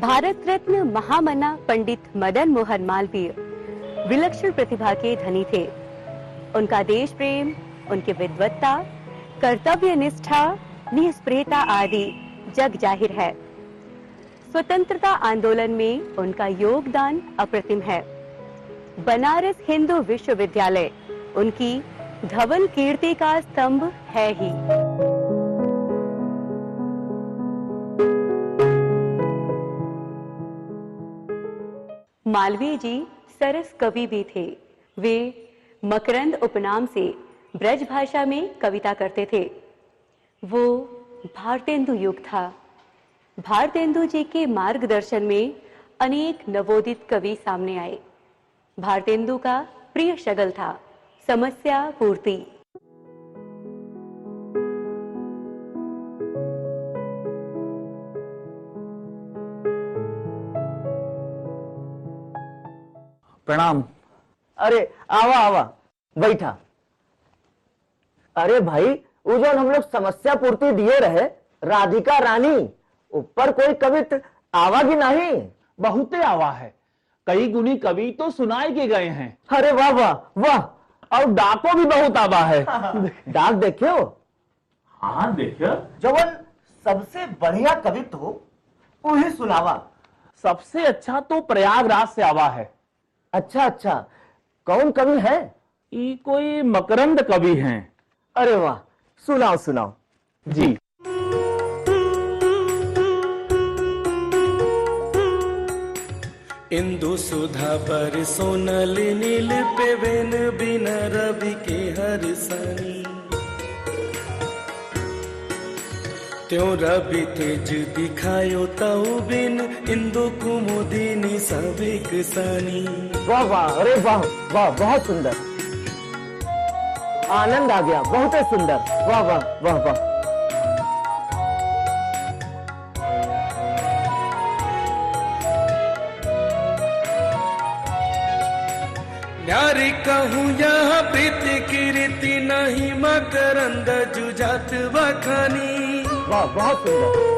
भारत रत्न महामना पंडित मदन मोहन मालवीय विलक्षण प्रतिभा के धनी थे। उनका देश प्रेम, उनकी विद्वत्ता, कर्तव्य निष्ठा, निःस्पृहता आदि जग जाहिर है। स्वतंत्रता आंदोलन में उनका योगदान अप्रतिम है। बनारस हिंदू विश्वविद्यालय उनकी धवल कीर्ति का स्तंभ है ही। मालवीय जी सरस कवि भी थे। वे मकरंद उपनाम से ब्रज भाषा में कविता करते थे। वो भारतेंदु युग था। भारतेंदु जी के मार्गदर्शन में अनेक नवोदित कवि सामने आए। भारतेंदु का प्रिय शगल था समस्या पूर्ति। प्रणाम। अरे आवा आवा बैठा। अरे भाई वो जो हम लोग समस्या पूर्ति दिए रहे राधिका रानी, ऊपर कोई कवित्र आवा की नहीं? बहुते आवा है। कई गुनी कवि तो सुनाए के गए हैं। अरे वाह वाह वाह। और डाको भी बहुत आवा है। डाक देखियो। हाँ देखियो। जवन सबसे बढ़िया कवित्व हो वही सुनावा। सबसे अच्छा तो प्रयागराज से आवा है। अच्छा अच्छा, कौन कवि है? ये कोई मकरंद कवि हैं। अरे वाह, सुनाओ सुनाओ जी। इंदु सुधा पर सोनल नील पे वेन बिन रवि के हर सनी, त्यों रवि तेज दिखायो तऊ बिन इंदु कुमुदिनी सभिक सनी। वाह वाह, अरे वाह वाह, बहुत सुंदर, आनंद आ गया, बहुत ही सुंदर। वाह वाह वाह वाह। न्यारी कहूँ यहाँ प्रीति की रीति नहीं मकरंद जुजात बखानी। वाह बहुत सुंदर।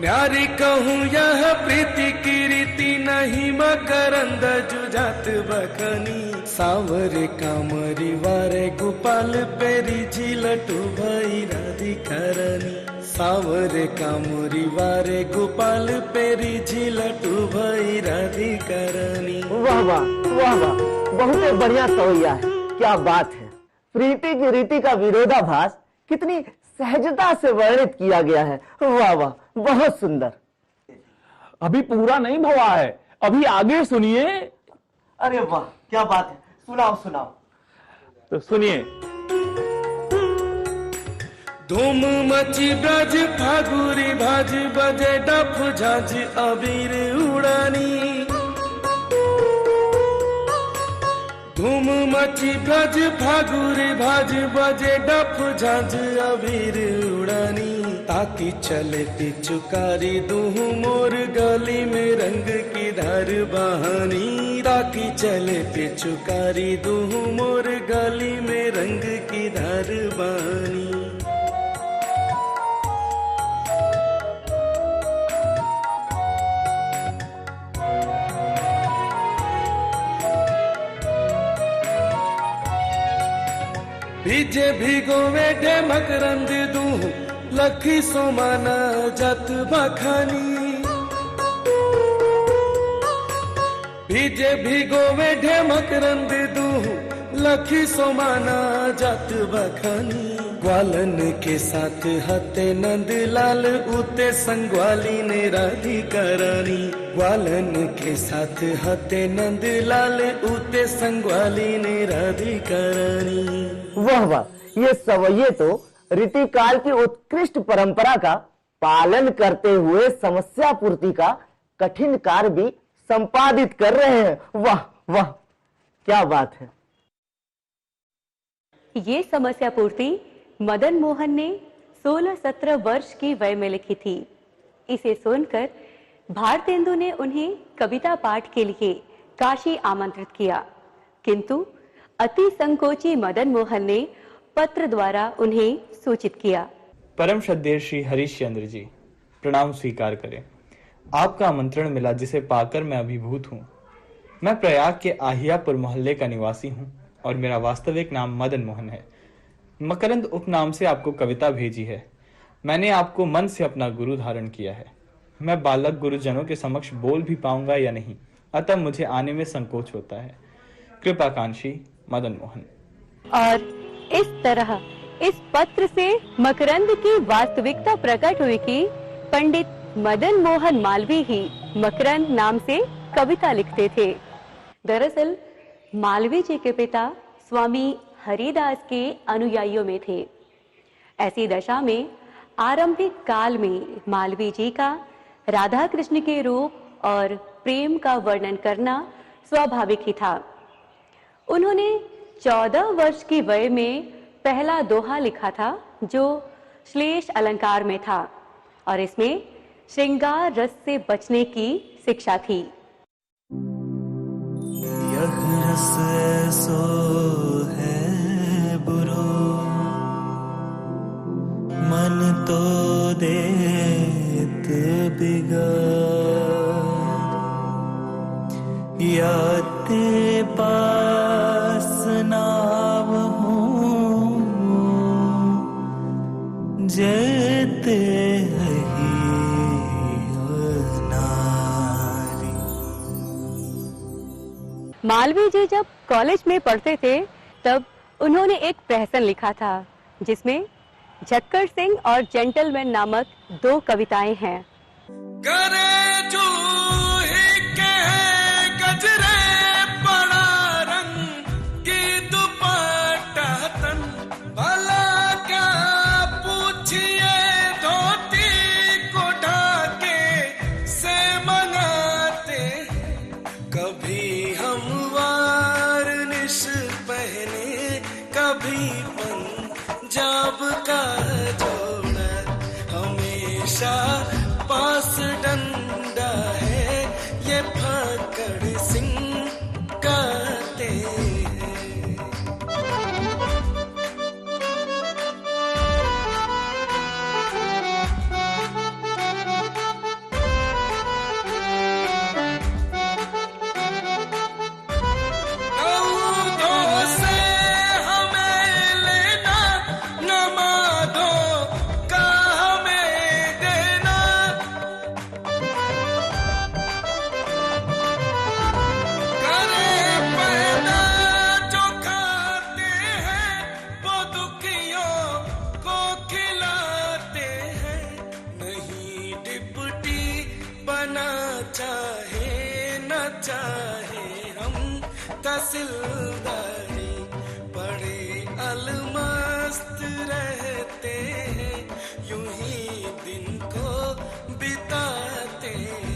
न्यारी कहूँ यहाँ प्रीति की रीति नहीं मकरंद जुजात बखानी। सावरे कामरी वारे गोपाल पेरी झिलटू भई राधिका रानी। सावरे कामरी वारे गोपाल पेरी झिलटू भई राधिका रानी। वाह वाह वाह वाह, बहुत ही बढ़िया सवैया है। क्या बात है। प्रीति की रीति का विरोधाभास कितनी सहजता से वर्णित किया गया है। वाह वाह, बहुत सुंदर। अभी पूरा नहीं हुआ है, अभी आगे सुनिए। अरे वाह, क्या बात है, सुनाओ सुनाओ। तो सुनिए। धूम मची ब्रज फागुरी भाज बजे डफ झांझ अबीर उड़ानी। धूम मची ब्रज फागुरी भाज बजे डफ झांझ अबीर उड़ानी। ताकि चले पिचुकारी दूह मोर गली में रंग की धार बहानी। ताकि चले पिचुकारी दूह मोर गली में रंग की धार बहानी। भीजे भिगोवे ढे मकरंद दूह लखी सोमाना जत बखानी। भीजे भिगोवे ढे मकरंद दूह लखी सोमाना जत बखानी। ग्वालन के साथ हते नंद लाल उते संगवाली ने राधिका रानी। ग्वालन के साथ हते नंद लाल उते संगवाली ने राधिका रानी। वाह वाह, ये सवैये तो रीति काल की उत्कृष्ट परंपरा का पालन करते हुए समस्या पूर्ति का कठिन कार्य भी संपादित कर रहे हैं। वाह वाह, क्या बात है। ये समस्या पूर्ति मदन मोहन ने 16-17 वर्ष की वय में लिखी थी। इसे सुनकर भारतेंदु ने उन्हें कविता पाठ के लिए काशी आमंत्रित किया, किंतु अति संकोची मदन मोहन ने पत्र द्वारा उन्हें सूचित किया। परम श्रद्धेय श्री हरिश्चंद्र जी, प्रणाम स्वीकार करें। आपका आमंत्रण मिला जिसे पाकर मैं अभिभूत हूँ। मैं प्रयाग के आहियापुर मोहल्ले का निवासी हूँ और मेरा वास्तविक नाम मदन मोहन है। मकरंद उपनाम से आपको कविता भेजी है। मैंने आपको मन से अपना गुरु धारण किया है। मैं बालक गुरुजनों के समक्ष बोल भी पाऊंगा या नहीं, अतः मुझे आने में संकोच होता है। कृपाकांक्षी मदन मोहन। और इस तरह इस पत्र से मकरंद की वास्तविकता प्रकट हुई कि पंडित मदन मोहन मालवीय ही मकरंद नाम से कविता लिखते थे। दरअसल मालवीय जी के पिता स्वामी हरिदास के अनुयायियों में थे। ऐसी दशा में आरंभिक काल में मालवीय जी का राधा कृष्ण के रूप और प्रेम का वर्णन करना स्वाभाविक ही था। उन्होंने 14 वर्ष की वय में पहला दोहा लिखा था जो श्लेष अलंकार में था और इसमें श्रृंगार रस से बचने की शिक्षा थी। यह रस ऐसो है बुरो, मन तो देत बिगाड़, या ते पास नाव हूँ जेते मालवीय जी जब कॉलेज में पढ़ते थे तब उन्होंने एक प्रहसन लिखा था जिसमें झक्कर सिंह और जेंटलमैन नामक 2 कविताएं हैं। करे जो ही कहे गजरे बड़ा रंग की दुपट्टा तन, भला क्या पूछिए धोती को ढाके से मंगाते। कभी वारनिश पहने, कभी पंजाब का जोड़ा, हमेशा पास डंडा है ये फकड़ सिंह कहते हैं। चाहे हम तहसीलदारी बड़े अलमस्त रहते हैं, यूं ही दिन को बिताते हैं।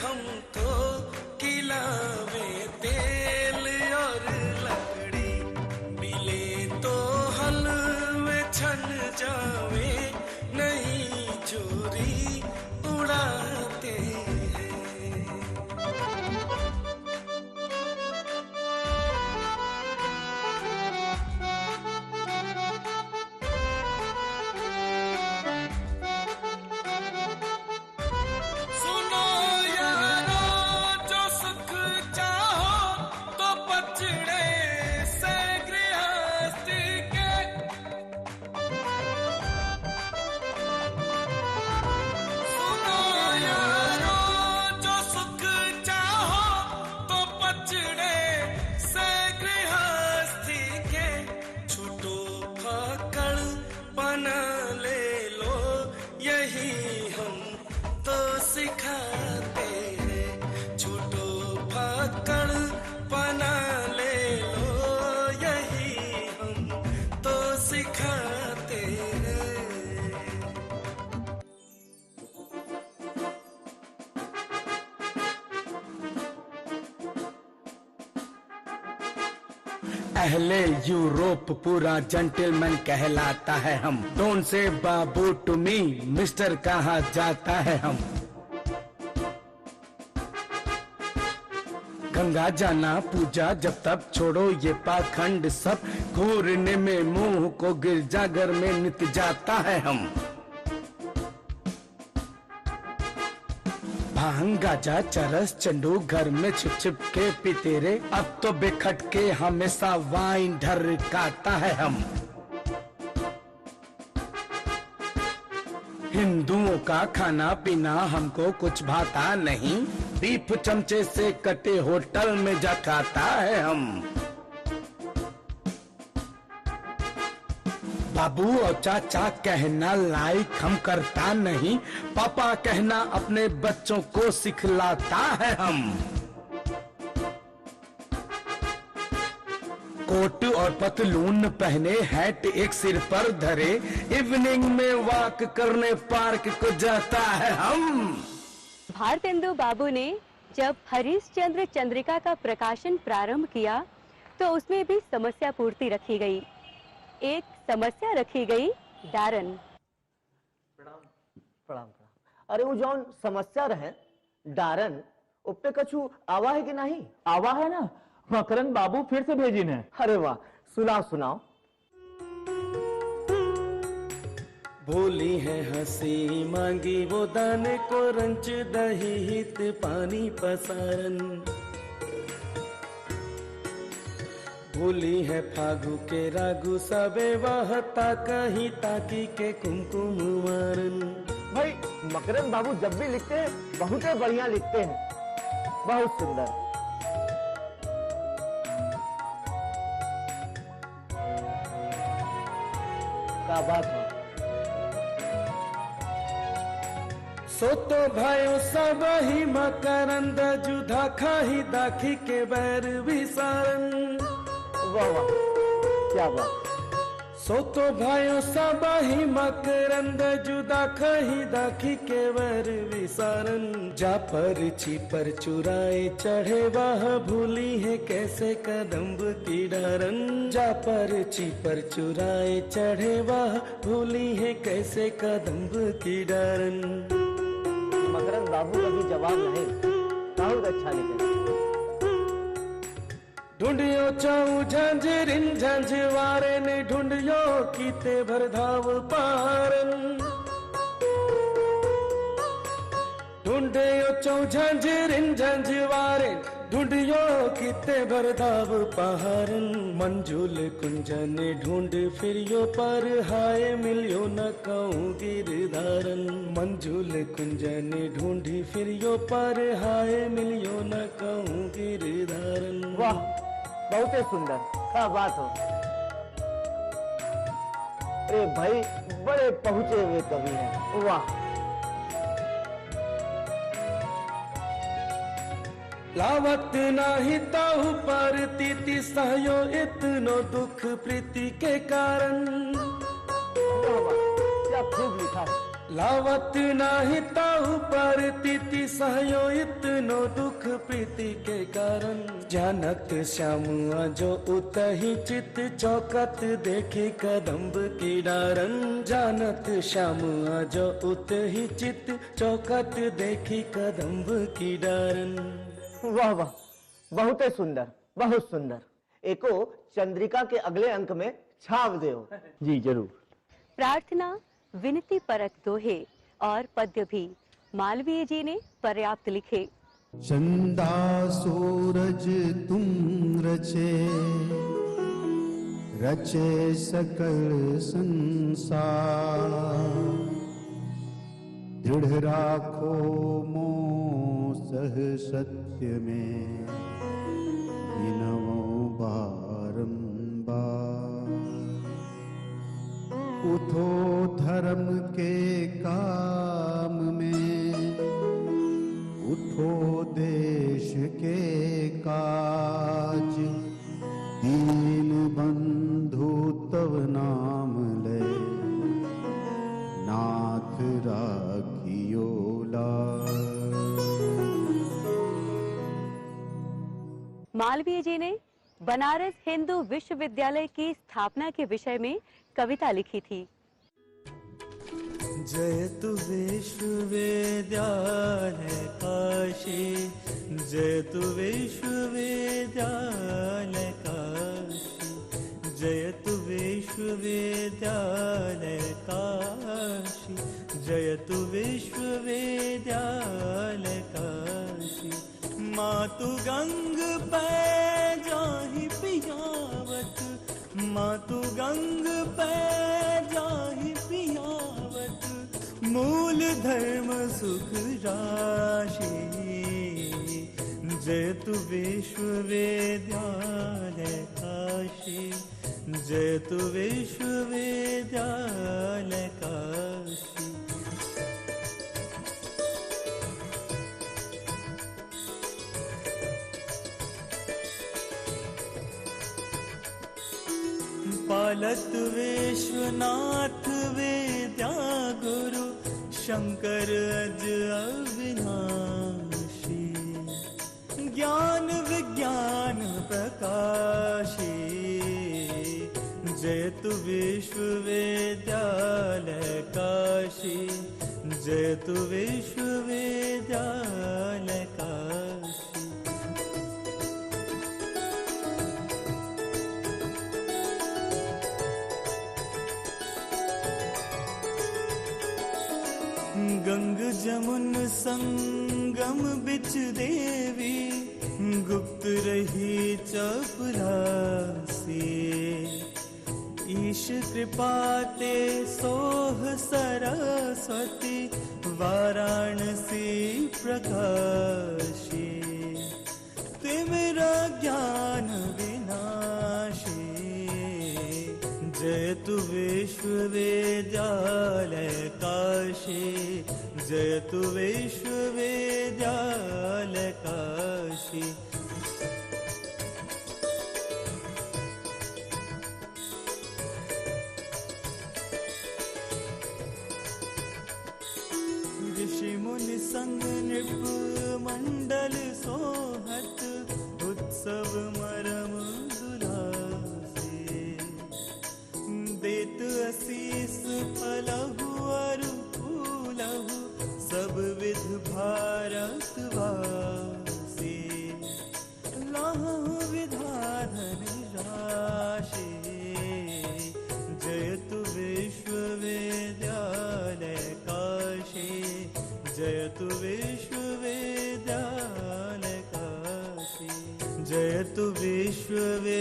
हम तो खिलावे तेल और लकड़ी, मिले तो हलवे छन जावे, नहीं चोरी उड़ाते हैं। सुनो यारो अहले यूरोप पूरा जेंटलमैन कहलाता है हम। Don't say Babu to me, mister कहा जाता है हम। गंगा जाना पूजा जब तक, छोड़ो ये पाखंड सब, घूरने में मुंह को गिरजाघर में नित जाता है हम। भांग गाजा चरस चंडू घर में छिप छिप के पीते रे, अब तो बेखट के हमेशा वाइन ढरकाता है हम। हिंदुओं का खाना पीना हमको कुछ भाता नहीं, बीफ चमचे से कटे होटल में जा खाता है हम। बाबू और चाचा कहना लाइक हम करता नहीं, पापा कहना अपने बच्चों को सिखलाता है हम। कोट और पतलून पहने, हैट एक सिर पर धरे, इवनिंग में वॉक करने पार्क को जाता है हम। भारतेंदु बाबू ने जब हरिश्चंद्र चंद्रिका का प्रकाशन प्रारंभ किया तो उसमें भी समस्या पूर्ति रखी गई। एक समस्या रखी गई डारन। प्रणाम प्रणाम। अरे वो जौन समस्या रहे डारन, उपे कछु आवा है कि नहीं? आवा है ना, मकरंद बाबू फिर से भेजिन है। अरे वाह, सुनाओ सुनाओ। भोली है हंसी मांगी वो दाने को, रंच दही हित पानी पसारन। भोली है फागु के रागु सबे वह ताकही ताकी के कुमकुम मारन। भाई मकरंद बाबू जब भी लिखते हैं बहुत ही बढ़िया लिखते हैं, बहुत सुंदर। क्या बात है। सो तो भाइयों सब ही मकरंद जुधा खाही दाखी के बैर विसारन। वाह वाह, क्या बात। सो तो भाइयों सब ही मकरंद जुदा खाही दाखी के बैर विसारन। जा पर छिपर चुराए चढ़े वह भूली है कैसे कदम्ब की डारन। जा पर छिपर चुराए चढ़े वह भूली है कैसे कदम्ब की डारन। मकरंद बाबू का भी जवाब नहीं, बहुत अच्छा लिखे। ढूंढियो चाऊ झंझरिन झंझवारे ने, ढूंढियो कीते भरधाव पारन। ढूंढियो चाऊ झंझरिन झंझवारे, ढूंढियो कीते भरधाव पहारन। मंजुल कुंजन ढूंढ फिरियो पर, हाय मिलियो न कहूँ गिरधारन। मंजुल कुंजन ढूंढी फिरियो पर, हाय मिलियो न कहूँ गिरधारन। वाह, बहुत ही सुंदर, क्या बात हो। अरे भाई बड़े पहुंचे हुए कवि हैं, वाह। लावत नाही ताहु पर तीति सहयो, इतनो दुख प्रीति के कारण। वाह वाह, क्या खूब लिखा है। लावत नाही ताहु पर तीति सहयो, इतनो दुख प्रीति के कारण। जानत श्याम जो उतही चित, चौकत देखी कदम्ब की डारन। जानत श्याम जो उतही चित, चौकत देखी कदम्ब की डारन। वाह वाह, बहुत ही सुंदर, बहुत सुंदर। एको चंद्रिका के अगले अंक में छाप दो। जी जरूर। प्रार्थना, विनती परक दोहे और पद्य भी मालवीय जी ने पर्याप्त लिखे। चंदा सूरज तुम रचे, रचे सकल संसार। दृढ़ राखो मोह सह सत्य में, विनवो बारंबार। उठो धर्म के काम में, उठो देश के काज। दीन बंधु तव नाम ले, नाथ राखियो लाज। मालवीय जी ने बनारस हिंदू विश्वविद्यालय की स्थापना के विषय में कविता लिखी थी। जयतु विश्वविद्यालय काशी, जयतु विश्वविद्यालय काशी, जयतु विश्वविद्यालय काशी, जयतु विश्वविद्यालय काशी। मातु गंग पे जाहि पियावत, मातु गंग पे जाहि पियावत, मूल धर्म सुख राशि। जयतु विश्वविद्यालय काशी, जयतु विश्वविद्यालय काशी। पालत विश्वनाथ विद्या गुरु, शंकर अज अविनाशी। ज्ञान विज्ञान प्रकाशी, जयतु विश्वविद्यालय काशी, जयतु विश्वविद्यालय काशी। गंग जमुन संगम बिच देवी, गुप्त रही चपरासी। ईश कृपा ते सोह सरस्वती, वाराणसी प्रकाशी। तिमिरा ज्ञान विनाशी, जयतु विश्वविद्यालय काशी, जयतु विश्वविद्यालय काशी। ऋषि मुनि संग नृप मंडल सोहत, उत्सव मरम दुलासी। देत असीस फलहु अरु फूलहु, सब विध भारतवासी। लाहु विधाधन राशि, जयतु विश्वविद्यालय काशी, जयतु विश्वविद्यालय काशी, जयतु विश्वविद्यालय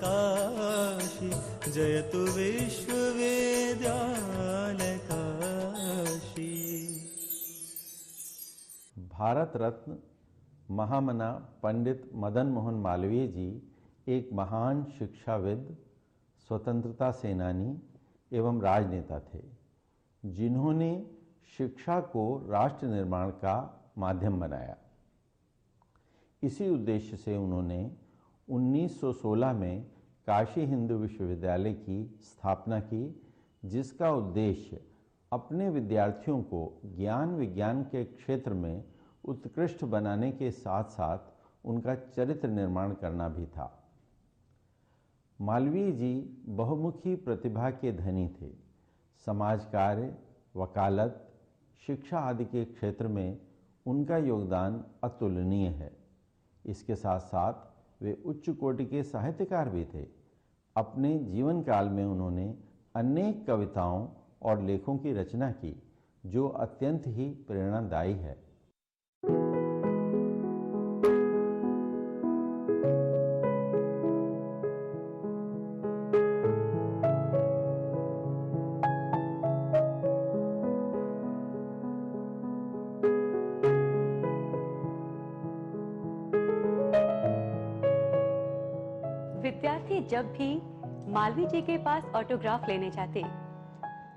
काशी, जयतु विश्वविद्यालय काशी। भारत रत्न महामना पंडित मदन मोहन मालवीय जी एक महान शिक्षाविद, स्वतंत्रता सेनानी एवं राजनेता थे, जिन्होंने शिक्षा को राष्ट्र निर्माण का माध्यम बनाया। इसी उद्देश्य से उन्होंने 1916 में काशी हिंदू विश्वविद्यालय की स्थापना की, जिसका उद्देश्य अपने विद्यार्थियों को ज्ञान विज्ञान के क्षेत्र में उत्कृष्ट बनाने के साथ साथ उनका चरित्र निर्माण करना भी था। मालवीय जी बहुमुखी प्रतिभा के धनी थे। समाज कार्य, वकालत, शिक्षा आदि के क्षेत्र में उनका योगदान अतुलनीय है। इसके साथ साथ वे उच्च कोटि के साहित्यकार भी थे। अपने जीवन काल में उन्होंने अनेक कविताओं और लेखों की रचना की, जो अत्यंत ही प्रेरणादायी है। विद्यार्थी जब भी मालवीय जी के पास ऑटोग्राफ लेने जाते,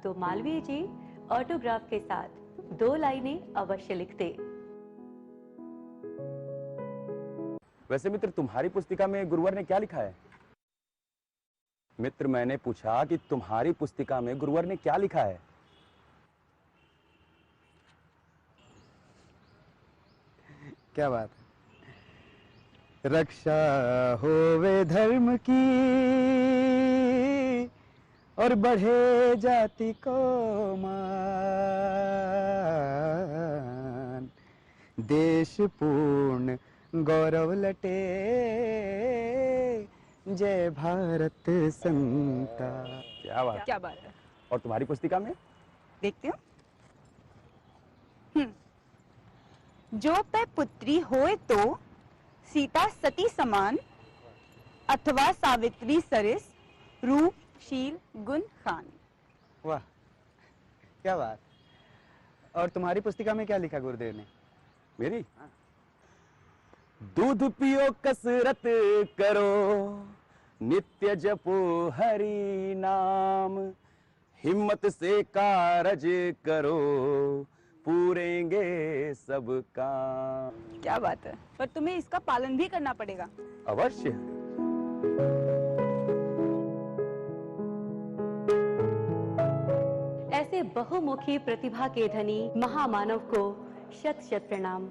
तो मालवीय जी ऑटोग्राफ के साथ 2 लाइनें अवश्य लिखते। वैसे मित्र, तुम्हारी पुस्तिका में गुरुवर ने क्या लिखा है? मित्र, मैंने पूछा कि तुम्हारी पुस्तिका में गुरुवर ने क्या लिखा है? क्या बात है? रक्षा होवे धर्म की और बढ़े जाति को मान, देश पूर्ण गौरव लटे, जय भारत संता। क्या बात। क्या बात है। और तुम्हारी पुस्तिका में? देखते हो। जो पे पुत्री होए तो सीता सती समान, अथवा सावित्री सरिस, रूप शील गुण खान। वाह, क्या बात। और तुम्हारी पुस्तिका में क्या लिखा गुरुदेव ने? मेरी? दूध पियो कसरत करो, नित्य जपो हरि नाम, हिम्मत से कारज करो, पूरेंगे सब काम। क्या बात है। पर तुम्हें इसका पालन भी करना पड़ेगा। अवश्य। ऐसे बहुमुखी प्रतिभा के धनी महामानव को शत शत प्रणाम।